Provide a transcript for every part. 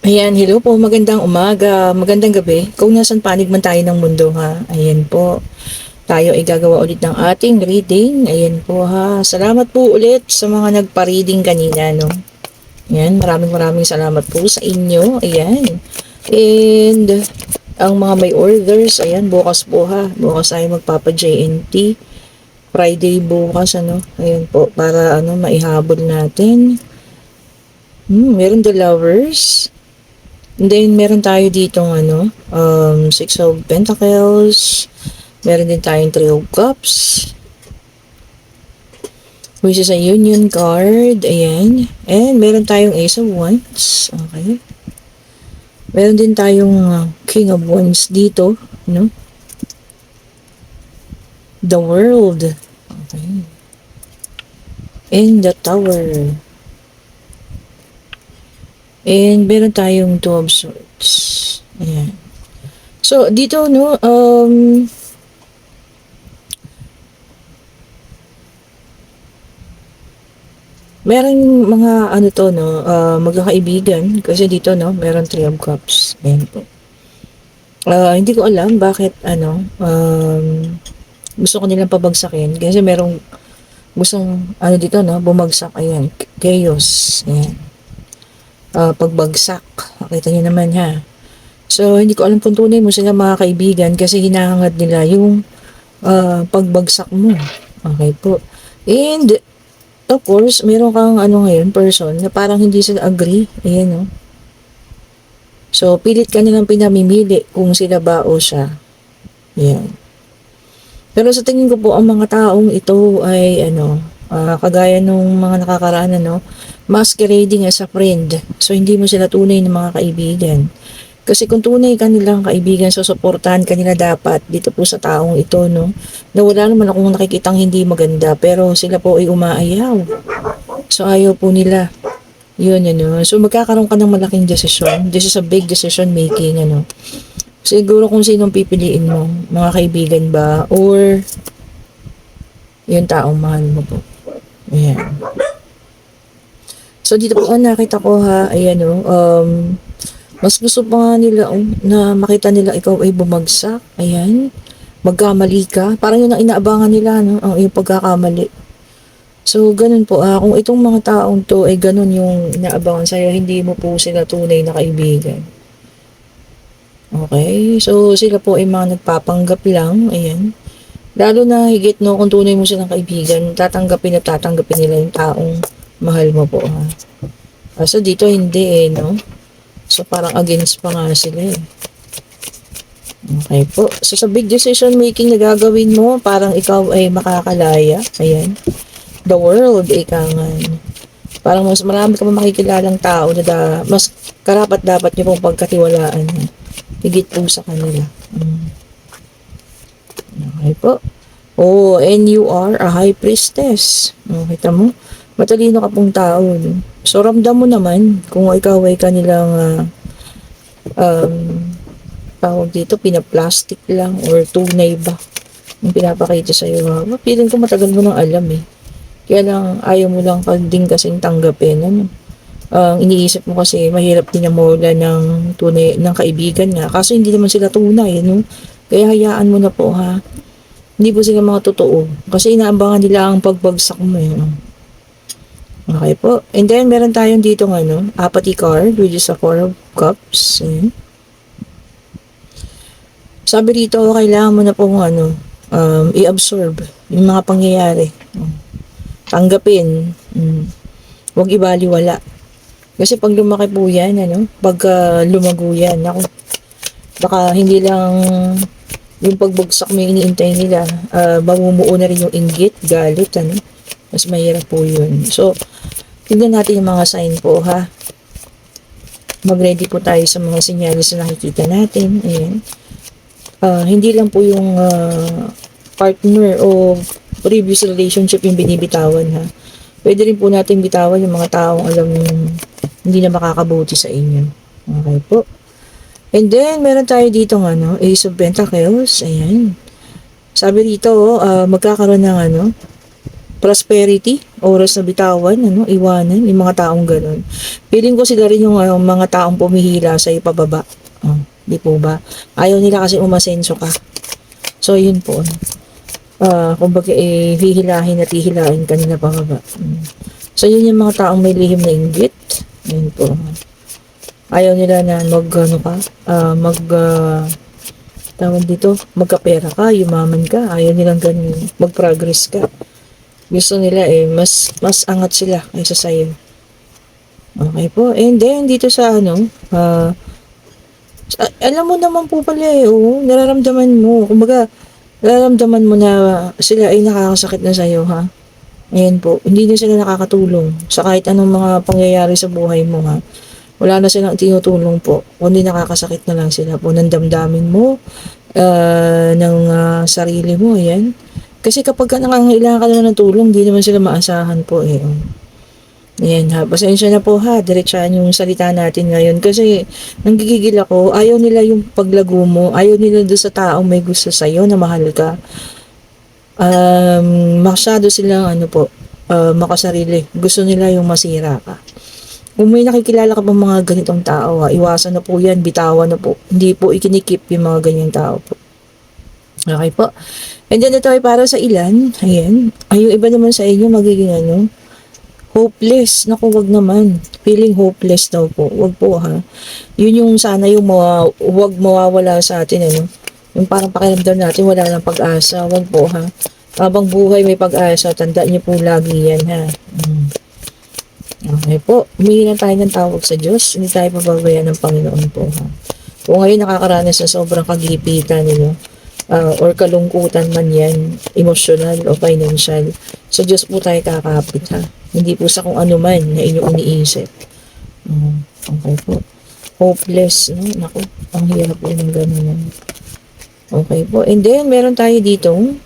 Ayan, hello po, magandang umaga, magandang gabi. Kung nasan panig man tayo ng mundo ha. Ayan po, tayo ay gagawa ulit ng ating reading. Ayan po ha. Salamat po ulit sa mga nagpa-reading kanina, no. Ayan, maraming salamat po sa inyo. Ayan. And ang mga may orders, ayan, bukas po ha. Bukas tayo magpapa-JNT. Friday bukas, ano. Ayan po, para ano, maihabol natin. Meron the lovers. And then, meron tayo ditong Six of Pentacles. Meron din tayong Three of Cups, which is a Union card. Ayan. And meron tayong Ace of Wands. Okay. Meron din tayong King of Wands dito. No? The World. Okay. And the Tower. And meron tayong Two of Swords. Ayan. So, dito, no, meron mga ano to, no, magkakaibigan. Kasi dito, no, meron Three of Cups. Ayan po. Hindi ko alam bakit, gusto ko nilang pabagsakin. Kasi merong gustong, dito, no, bumagsak. Ayan, chaos. Ayan. Pagbagsak. Nakita niyo naman, ha. So, hindi ko alam kung tunay mo sila mga kaibigan kasi hinahangad nila yung pagbagsak mo. Okay po. And, of course, meron kang ngayon, person na parang hindi sila agree. Ayan, no? So, pilit ka nilang pinamimili kung sila ba o siya. Ayan. Pero sa tingin ko po, ang mga taong ito ay, kagaya nung mga nakakaraan, masquerading as a friend. So, hindi mo sila tunay na mga kaibigan. Kasi kung tunay ka nilang kaibigan, so suportahan ka nila dapat dito po sa taong ito, no? Na wala naman akong nakikitang hindi maganda, pero sila po ay umaayaw. So ayaw po nila. Yun, ano. So magkakaroon ka ng malaking desisyon. This is a big decision making, ano. Siguro kung sinong pipiliin mo, mga kaibigan ba, or yung taong mahal mo po. Ayan. So dito po, nakita ko ha, ayan, no, mas gusto pa nga nila na makita nila ikaw ay bumagsak. Ayan. Magkamali ka. Parang yun ang inaabangan nila, no? Ang iyong pagkakamali. So, ganun po. Kung itong mga taong to ay ganun yung inaabangan sa'yo, hindi mo po sila tunay na kaibigan. Okay? So, sila po ay mga nagpapanggap lang. Ayan. Lalo na higit, no, kung tunay mo silang kaibigan, tatanggapin nila yung taong mahal mo po, ha? So, dito hindi no? So, parang against pa nga sila eh. Okay po. So, sa big decision making na gagawin mo, parang ikaw ay makakalaya. Ayan. The world, ikangan. Parang mas marami ka pa makikilalang tao na mas karapat dapat niyo pong pagkatiwalaan. Higit po sa kanila. Okay po. Oh, and you are a high priestess. Kita mo? Matalino ka pong tao. No? So, ramdam mo naman kung ikaw ay kanilang tawag dito, pinaplastic lang or tunay ba yung pinapakita sa'yo. Feeling ko matagal mo nang alam eh. Kaya lang, ayaw mo lang din kasing tanggapin. Ano? Iniisip mo kasi mahirap pinamula ng tunay, ng kaibigan nga. Kaso hindi naman sila tunay. No? Kaya hayaan mo na po ha. Hindi po sila mga totoo. Kasi inaabangan nila ang pagbagsak mo. Okay po. And then, meron tayong dito apathy card, which is a Four of Cups. Ayan. Sabi dito, kailangan mo na pong i-absorb yung mga pangyayari. Tanggapin. Huwag ibaliwala. Kasi pag lumaki po yan, pag lumago yan, baka hindi lang yung pagbagsak mo yung iniintay nila, mamumuo na rin yung inggit, galit, mas mahirap po yun. So, tignan natin yung mga sign po, ha. Mag-ready po tayo sa mga senyales na nakikita natin. Ayan. Hindi lang po yung partner o previous relationship yung binibitawan, ha. Pwede rin po natin bitawan yung mga taong alam hindi na makakabuti sa inyo. Okay po. And then, meron tayo dito Ace of Pentacles. Ayan. Sabi dito, magkakaroon ng prosperity, oras na bitawan, iwanan, yung mga taong ganun. Feeling ko sila rin yung mga taong pumihila sa ipababa. Di po ba? Ayaw nila kasi umasenso ka. So, yun po. Kumbaga, hihilahin at hihilain kanila pababa. So, yun yung mga taong may lihim na inggit. Yun po. Ayaw nila na tawag dito, magkapera ka, yumaman ka. Ayaw nilang ganun, mag-progress ka. Gusto nila mas angat sila kaysa sa'yo. Okay po. And then, dito sa alam mo naman po pala nararamdaman mo. Kumbaga, nararamdaman mo na sila ay nakakasakit na sa'yo, ha? Ayan po. Hindi na sila nakakatulong sa kahit anong mga pangyayari sa buhay mo, ha? Wala na silang tinutulong po. Kundi nakakasakit na lang sila po ng damdamin mo, ng sarili mo, ayan. Kasi kapag nangangailangan ka naman ng tulong, di naman sila maasahan po, Ayan ha, pasensya na po ha, diretsaan yung salita natin ngayon kasi nanggigigil ako, ayaw nila yung paglago mo, ayaw nila doon sa taong may gusto sa'yo na mahal ka. Masyado silang makasarili, gusto nila yung masira ka. Kung may nakikilala ka pa mga ganitong tao, iwasan na po yan, bitawan na po, hindi po ikinikip yung mga ganyang tao po. Okay po. And then ito ay para sa ilan, ayan, yung iba naman sa inyo magiging hopeless. Naku, wag naman. Feeling hopeless daw po. Wag po ha. Yun yung sana yung wag mawawala sa atin Yung parang pakiramdam natin wala nang pag-asa. Wag po ha. Habang buhay may pag-asa, tandaan niyo po lagi yan ha. Okay po. Humingi na tayo ng tawag sa Diyos. Hindi tayo pababayaan ng Panginoon po ha. Kung ngayon nakakaranas ng sobrang kagipitan or kalungkutan man yan, emotional o financial, sa Diyos po tayo kakapit ha. Hindi po sa kung ano man na inyong iniisip. Okay po. Hopeless, Naku, ang hirap po ng ganun. Okay po. And then, meron tayo ditong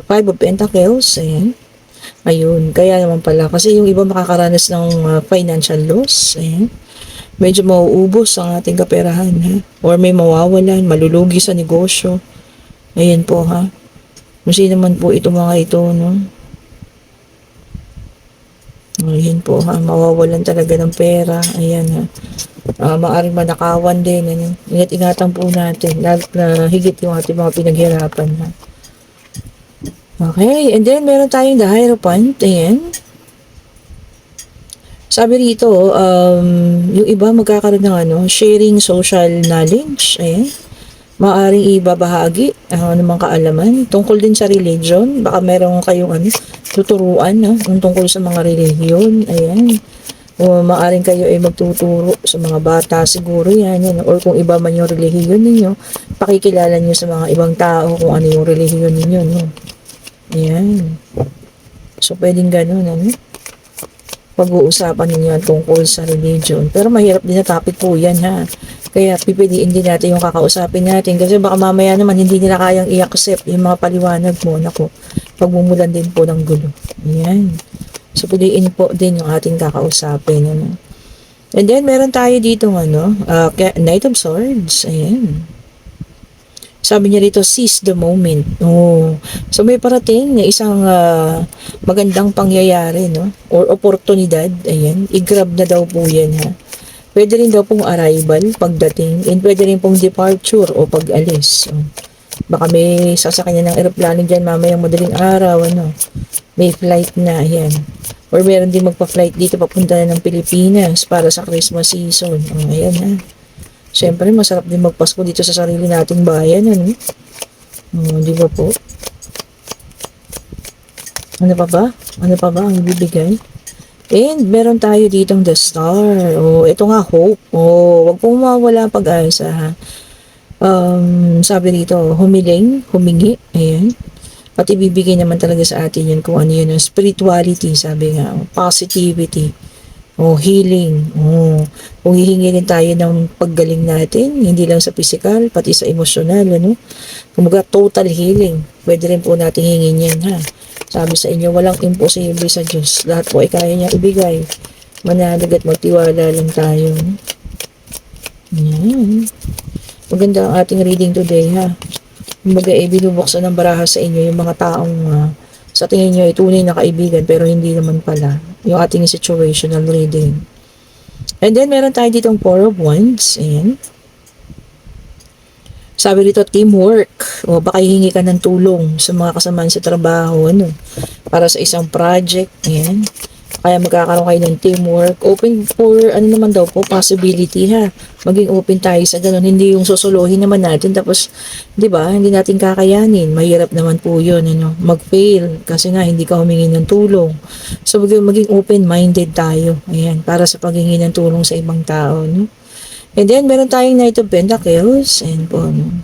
Five of Pentacles. Ayan. Ayun. Kaya naman pala. Kasi yung iba makakaranas ng financial loss. Ayan. Medyo mauubos ang ating kaperahan, ha? Or may mawawalan, malulugi sa negosyo. Ayan po, ha? Kung sino man po ito mga ito, Ayan po, ha? Mawawalan talaga ng pera. Ayan, ha? Maaring manakawan din. Ingat-ingatan po natin. Lalo na higit yung ating mga pinaghirapan, ha? Okay. And then, meron tayong the Hierophant. Ayan. Sabi rito, yung iba magkakaroon ng sharing social knowledge. Ayan. Maaring ibabahagi ng mga kaalaman tungkol din sa religion. Baka meron kayong tuturuan yung tungkol sa mga religion. Ayan. O maaring kayo ay magtuturo sa mga bata. Siguro yan. Or kung iba man yung religion ninyo, pakikilala nyo sa mga ibang tao kung ano yung religion ninyo. Ayan. So, pwedeng ganun. Pag-uusapan ninyo tungkol sa religion. Pero mahirap din na topic po yan, ha. Kaya pipiliin din natin yung kakausapin natin kasi baka mamaya naman hindi nila kayang i-accept yung mga paliwanag mo. Naku, pagmumulan din po ng gulo. Ayan. So, piliin po din yung ating kakausapin. And then, meron tayo dito Knight of Swords. Ayan. Sabi niya rito, seize the moment. So, may parating na isang magandang pangyayari, or oportunidad. Ayan. I-grab na daw po yan, ha. Pwede rin daw pong arrival, pagdating, and pwede rin pong departure o pag-alis. Baka may sasakyan ng aeroplano dyan mamayang madaling araw, may flight na, ayan. Or meron din magpa-flight dito papunta na ng Pilipinas para sa Christmas season. Ayan, ha. Siyempre, masarap din magpasko dito sa sarili nating bayan, di ba po? Ano pa ba? Ano pa ba ang ibibigay? And meron tayo ditong the star. Ito nga, hope. Wag pong mawawala pag-asa, ha. Sabi dito, humingi. Ayan. At ibibigay naman talaga sa atin yun kung ano yun. Spirituality, sabi nga. Positivity. Healing. Kung hihingi rin tayo ng paggaling natin, hindi lang sa physical, pati sa emosyonal, Kumbaga, total healing. Pwede rin po natin hingin yan, ha. Sabi sa inyo, walang imposible sa Diyos. Lahat po ay kaya niya ibigay. Manalig at magtiwala lang tayo. Yan. Maganda ang ating reading today, ha. Kumbaga, binubuksan ng baraha sa inyo yung mga taong sa tingin nyo ay tunay na kaibigan pero hindi naman pala. Yung ating situational reading. And then, meron tayo ditong Four of Wands. Ayan. Sabi dito, teamwork. O baka hihingi ka ng tulong sa mga kasamaan sa trabaho, ano, para sa isang project. Ayan. Kaya magkakaroon kayo ng teamwork. Open for, ano naman daw po, possibility ha. Maging open tayo sa ganun. Hindi yung susuluhin naman natin. Tapos, di ba, hindi natin kakayanin. Mahirap naman po yun, ano, mag-fail. Kasi nga, hindi ka humingi ng tulong. So, maging open-minded tayo. Ayan, para sa paghingi ng tulong sa ibang tao, no? And then, meron tayong Knight of Pentacles. And po, ano.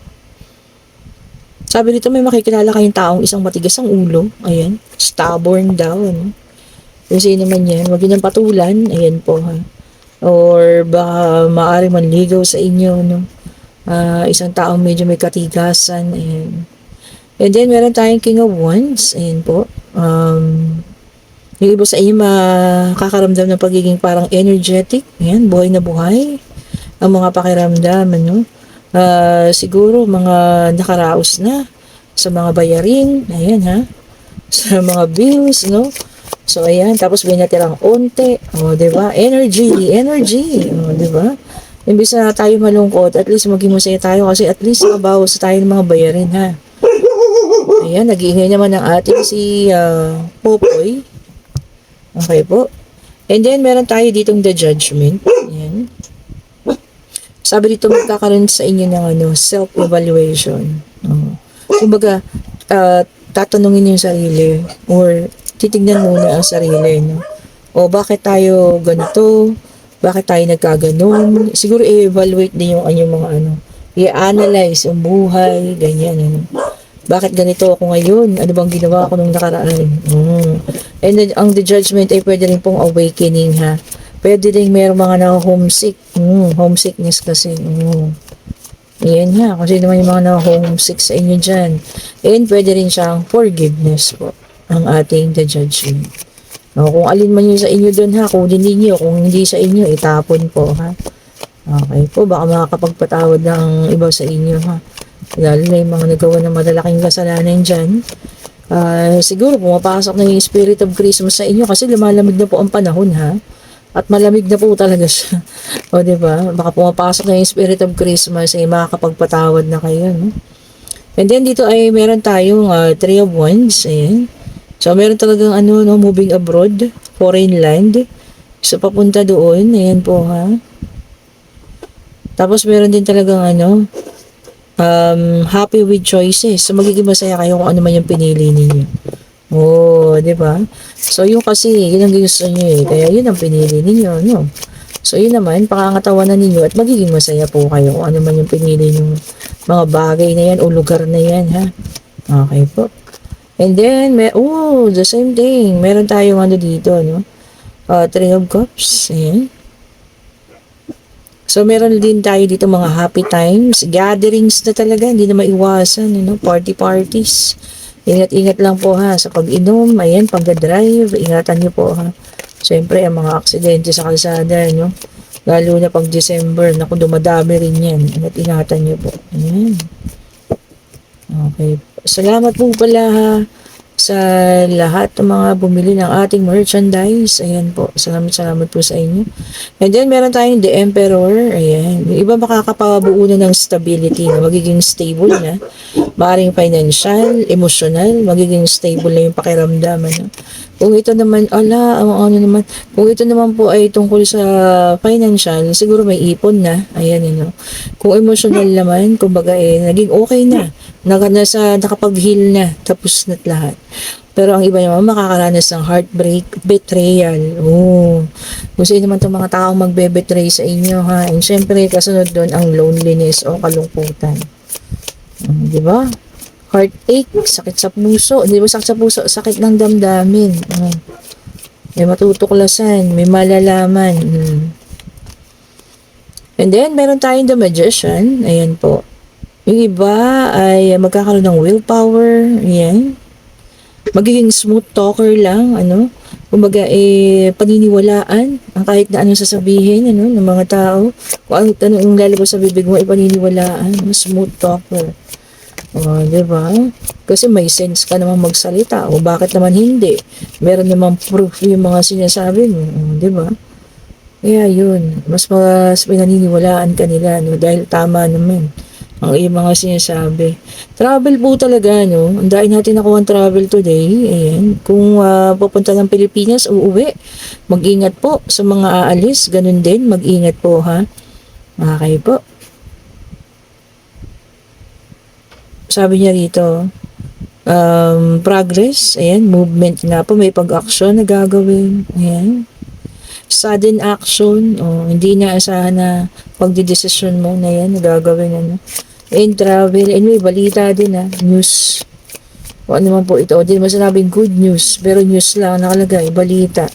Sabi dito, may makikilala kayong taong isang matigas ang ulo. Ayan, stubborn daw, ano. Kung sino man yan, wag yun ang patulan. Ayan po, ha. Or baka maaari manligaw sa inyo, no. Isang taong medyo may katigasan. Ayan. And then, meron tayong King of Wands. Ayan po. Yung iba sa inyo makakaramdam ng pagiging parang energetic. Ayan, buhay na buhay. Ang mga pakiramdam, ano. Siguro, mga nakaraos na sa mga bayarin. Ayan, ha. Sa mga bills, no. So, ayan. Tapos, may natirang onte. O, diba? Energy. O, diba? Imbis na tayo malungkot, at least maging masaya tayo kasi at least nakabawas tayo ng mga bayarin, ha. Ayan, nag-iingay naman ng ating si Popoy. Okay po. And then, meron tayo ditong The Judgment. Ayan. Sabi dito, magkakaroon sa inyo ng self-evaluation. Kumbaga, tatanungin yung sarili or titignan muna ang sarili, no? O bakit tayo ganito? Bakit tayo nagkaganon? Siguro i-evaluate din yung mga i-analyze yung buhay, ganyan, ano. Bakit ganito ako ngayon? Ano bang ginawa ko nung nakaraan? And then, ang The Judgment ay pwede rin pong awakening, ha. Pwede rin mayroong mga na-homesick. Homesickness kasi. Ayan ha. Kung sino naman yung mga na-homesick sa inyo dyan. And pwede rin siyang forgiveness po. Ang ating The Judgment. Kung alin man yun sa inyo doon ha, kunin ninyo. Kung hindi sa inyo, itapon po ha. Okay po, baka makakapagpatawad ng iba sa inyo ha. Lalo na yung mga nagawa ng malalaking kasalanan dyan. Siguro pumapasok na yung Spirit of Christmas sa inyo kasi lumalamig na po ang panahon ha. At malamig na po talaga siya. O diba? Baka pumapasok na yung Spirit of Christmas ay makakapagpatawad na kayo. No? And then dito ay meron tayong Three of Wands. Ayan. So, meron talagang moving abroad, foreign land. So, papunta doon. Ayan po, ha. Tapos, meron din talagang happy with choices. So, magiging masaya kayo kung ano man yung pinili ninyo. Di ba? So, yun kasi, yun ang gusto nyo eh. Kaya, yun ang pinili ninyo, no? So, yun naman, pakangatawanan ninyo at magiging masaya po kayo kung ano man yung pinili nyo. Mga bagay na yan o lugar na yan, ha. Okay po. And then, the same thing. Meron tayong dito, no? Three of Cups. Ayan. So, meron din tayo dito mga happy times. Gatherings na talaga. Hindi na maiwasan, parties. Ingat-ingat lang po, ha. Sa pag-inom, ayan, pag-drive. Ingatan nyo po, ha. Siyempre, ang mga aksidente sa kalsada, no? Lalo na pag December. Naku, dumadami rin yan. Ingatan nyo po. Ayan. Okay. Salamat po pala ha, sa lahat ng mga bumili ng ating merchandise. Ayan po. Salamat po sa inyo. And then, meron tayong The Emperor. Ayan. Yung iba makakapabuo na ng stability na magiging stable na. Maring financial, emotional, magiging stable na yung pakiramdam. Kung ito naman, kung ito naman po ay tungkol sa financial, siguro may ipon na. Ayan, Kung emotional naman, kumbaga naging okay na. Nakapag-heal na. Tapos na lahat. Pero ang iba naman makakaranas ng heartbreak, betrayal. Kung sino naman itong mga taong magbe-betray sa inyo, ha. And syempre, kasunod doon ang loneliness o kalungkutan. Di ba? Heartache, sakit sa puso. Di ba sakit sa puso? Sakit ng damdamin. May matutuklasan, may malalaman. And then, meron tayong The Magician. Ayan po. Yung iba ay magkakaroon ng willpower. Ayan. Magiging smooth talker lang. Kumbaga, paniniwalaan. Ang kahit na anong sasabihin, ng mga tao. Kung ano yung lalabas sa bibig mo, paniniwalaan. Smooth talker. O, di ba? Kasi may sense ka naman magsalita. O bakit naman hindi? Meron namang proof yung mga sinasabi mo. O, di ba? Kaya yun, mas pinaniniwalaan ka nila, no? Dahil tama naman ang iyong mga sinasabi. Travel po talaga, no? Ang dahil natin nakuha ang travel today. Ayan. Kung pupunta ng Pilipinas, uuwi. Mag-ingat po sa mga aalis. Ganun din, mag-ingat po, ha? Okay po. Sabi niya rito, progress, ayan, movement nga po, may pag-action na gagawin. Ayan. Sudden action, hindi na asahan na pagdidesisyon mo na yan, gagawin ano. And travel, and may balita din news. O ano man po ito, hindi naman sinabing good news, pero news lang nakalagay, balita.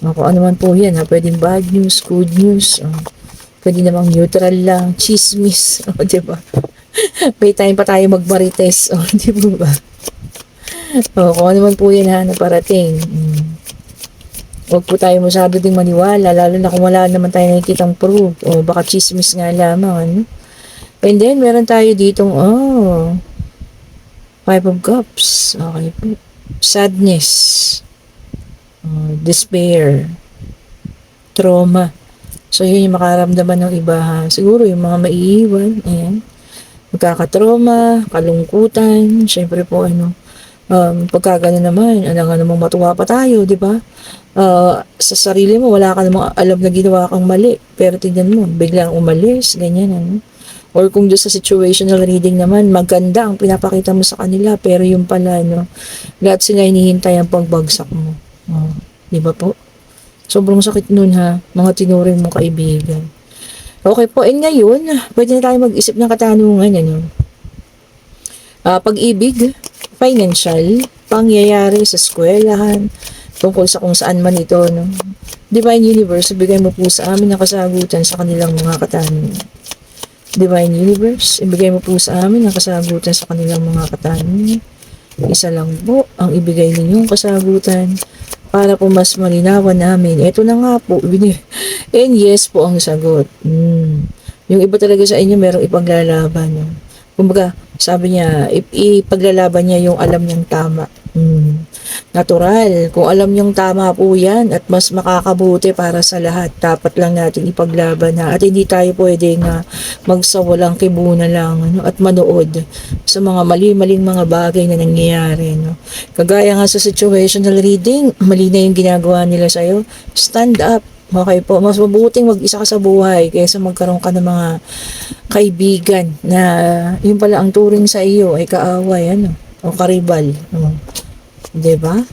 Kung ano man po yan, pwedeng bad news, good news, pwede namang neutral lang, chismis, diba? May time pa tayo magmarites, di ba? Kung ano man po yan na parating. Huwag po tayo masyado ding maniwala, lalo na kung wala naman tayo nakikitang proof. O baka chismis nga lamang, ano? And then, meron tayo ditong, Five of Cups. Okay po. Sadness. Despair. Trauma. So, yun yung makaramdaman ng iba, ha? Siguro yung mga maiiwan, ayan. Magkakatrauma, kalungkutan, syempre po, pagka gano'n naman, namang matuwa pa tayo, di ba? Sa sarili mo, wala ka namang alam na ginawa kang mali. Pero tignan mo, biglang umalis, ganyan, ano. Or kung doon sa situational reading naman, maganda ang pinapakita mo sa kanila, pero yung pala, lahat sila hinihintay ang pagbagsak mo. Di ba po? Sobrang sakit nun, ha, mga tinuring mong kaibigan. Okay po, and ngayon, pwede na tayo mag-isip ng katanungan, pag-ibig, financial, pangyayari sa eskwelahan, tungkol sa kung saan man ito, no? Divine Universe, ibigay mo po sa amin ang kasagutan sa kanilang mga katanungan. Divine Universe, ibigay mo po sa amin ang kasagutan sa kanilang mga katanungan. Isa lang po ang ibigay ninyong kasagutan para po mas malinawan namin. Ito na nga po, and yes po ang sagot. Yung iba talaga sa inyo, merong ipaglalaban. No? Kumbaga, sabi niya, ipaglalaban niya yung alam niyang tama. Natural. Kung alam niyong tama po yan at mas makakabuti para sa lahat, dapat lang natin ipaglaban at hindi tayo pwedeng magsawalang kibunan lang at manood sa mga mali-maling mga bagay na nangyayari. Kagaya nga sa situational reading, mali na yung ginagawa nila sa'yo, stand up. Okay po, mas mabuting mag-isa ka sa buhay kaysa magkaroon ka ng mga kaibigan na yun pala ang turing sa iyo ay kaaway o karibal. Diba?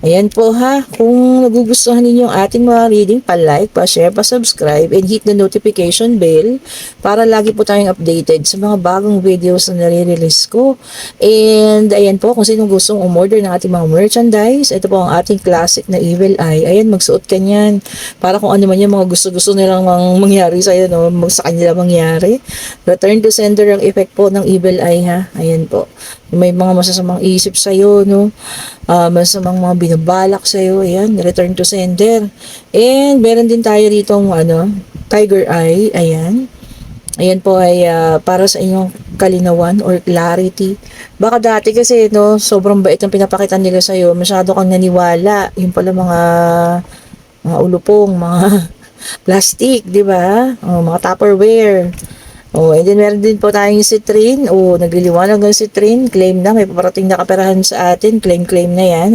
Ayan po ha, kung nagugustuhan ninyo ang ating mga reading, pa-like, pa-share, pa-subscribe, and hit the notification bell para lagi po tayong updated sa mga bagong videos na nare-release ko. And ayan po, kung sino gustong umorder ng ating mga merchandise, ito po ang ating classic na Evil Eye. Ayan, magsuot ka niyan para kung ano man yung mga gusto-gusto nilang mangyari sa'yo, sa kanila mangyari. Return to sender ang effect po ng Evil Eye ha. Ayan po. May mga masasamang isip sa'yo, masasamang mga binabalak sa'yo, ayan, return to sender. And meron din tayo ditong, Tiger Eye, ayan. Ayan po ay para sa inyong kalinawan or clarity. Baka dati kasi, sobrang bait ang pinapakita nila sa'yo, masyado kang naniwala, yung pala mga ulupong, mga plastic, di ba? Mga Tupperware. And then meron din po tayong citrine. Nagliliwanag ng citrine. Claim na, may paparating na kaperahan sa atin. Claim na yan,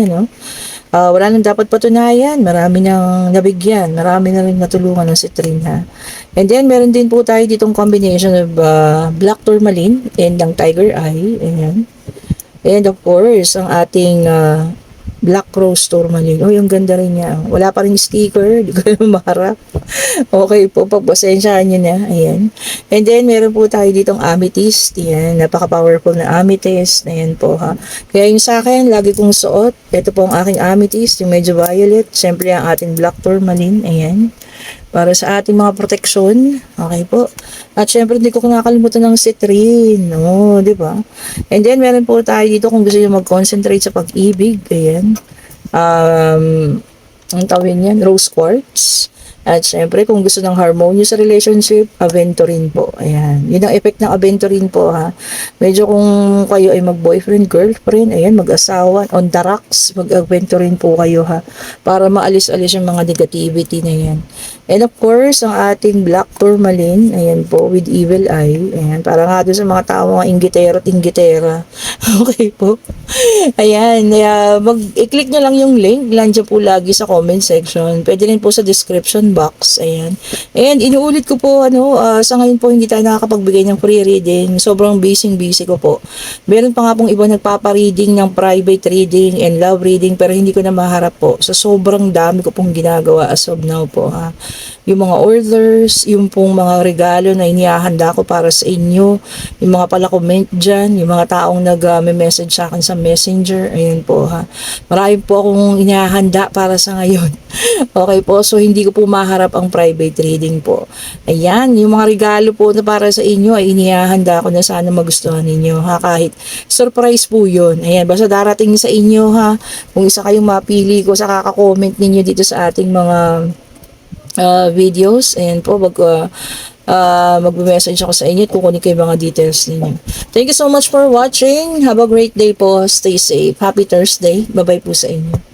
wala nang dapat patunayan. Marami nang nabigyan. Marami na rin natulungan ng citrine, ha. And then meron din po tayo ditong combination of black tourmaline and ng tiger eye. Ayan. And of course, ang ating Black Rose Tourmaline. Yung ganda rin niya. Wala pa rin sticker. Di ko na maharap. Okay po, pagpasensyahan nyo na. Ayan. And then, meron po tayo ditong amethyst. Ayan, napaka-powerful na amethyst. Ayan po, ha. Kaya yung sa akin, lagi kong suot. Ito po ang aking amethyst, yung medyo violet. Siyempre, ang ating Black Tourmaline. Ayan. Para sa ating mga proteksyon. Okay po. At syempre, hindi ko nakakalimutan ng citrine. Di ba? And then, meron po tayo dito kung gusto nyo mag-concentrate sa pag-ibig. Ayan. Ang tawin yan, rose quartz. At syempre, kung gusto ng harmonious relationship, aventurin po. Ayan. Yun ang effect ng aventurin po, ha. Medyo kung kayo ay mag-boyfriend, girlfriend, ayan, mag-asawa, on the rocks, mag-aventurin po kayo, ha. Para maalis-alis yung mga negativity na yan. And of course, ang ating black tourmaline, ayan po, with evil eye. Ayan, para nga doon sa mga tao, mga inggitero at inggitera. Okay po. Ayan, i-click nyo lang yung link. Nandiyan po lagi sa comment section. Pwede rin po sa description box. Ayan. And inuulit ko po, sa ngayon po hindi tayo nakakapagbigay ng free reading. Sobrang busy ko po. Meron pa nga pong iba nagpapa-reading ng private reading and love reading pero hindi ko na maharap po. So sobrang dami ko pong ginagawa as of now po, ha. Yung mga orders, yung pong mga regalo na inihahanda ko para sa inyo, yung mga pala-comment dyan, yung mga taong nag-message sa akin sa messenger, ayun po, ha. Marami po akong inihahanda para sa ngayon. Okay po, so hindi ko po maharap ang private reading po. Ayan, yung mga regalo po na para sa inyo ay inihahanda ko na sana magustuhan ninyo, ha. Kahit surprise po yun. Ayan, basta darating sa inyo, ha. Kung isa kayong mapili ko sa kaka-comment ninyo dito sa ating mga videos, ayan po, magbe-message ako sa inyo at kukunin ko yung mga details ninyo. Thank you so much for watching. Have a great day po. Stay safe. Happy Thursday. Bye-bye po sa inyo.